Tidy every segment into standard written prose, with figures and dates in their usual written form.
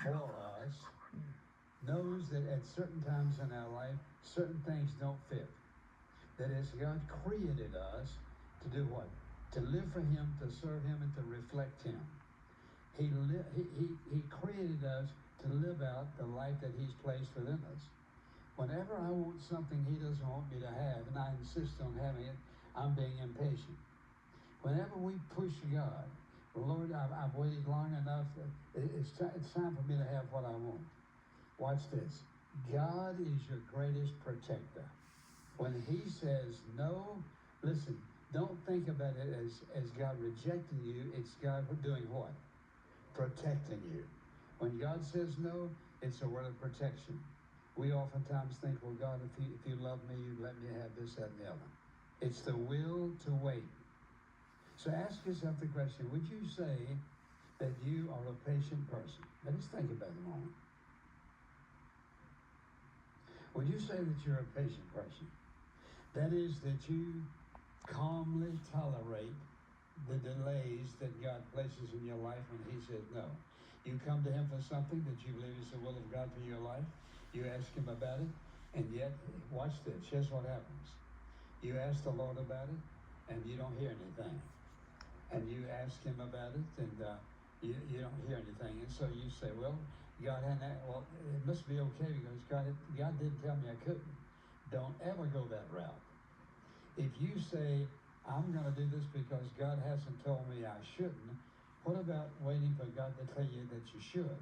for us knows that at certain times in our life, certain things don't fit. That is, God created us to do what? To live for Him, to serve Him, and to reflect Him. He created us to live out the life that He's placed within us. Whenever I want something He doesn't want me to have, and I insist on having it, I'm being impatient. Whenever we push God, Lord, I've waited long enough. It's time for me to have what I want. Watch this. God is your greatest protector. When He says no, listen, don't think about it as God rejecting you. It's God doing what? Protecting you. When God says no, it's a word of protection. We oftentimes think, well, God, if you love me, you'd let me have this, that, and the other. It's the will to wait. So ask yourself the question, would you say that you are a patient person? Let us think about it a moment. Would you say that you're a patient person? That is, that you calmly tolerate the delays that God places in your life when He says no. You come to Him for something that you believe is the will of God for your life. You ask Him about it, and yet, watch this. Here's what happens. You ask the Lord about it, and you don't hear anything. And you ask Him about it, and you don't hear anything. And so you say, well, God had that. Well, it must be okay because God didn't tell me I couldn't. Don't ever go that route. If you say, I'm going to do this because God hasn't told me I shouldn't, what about waiting for God to tell you that you should?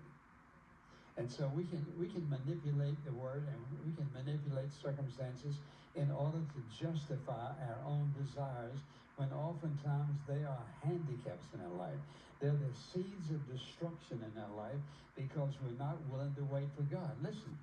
And so we can manipulate the word, and we can manipulate circumstances in order to justify our own desires, when oftentimes they are handicaps in our life. They're the seeds of destruction in our life because we're not willing to wait for God. Listen,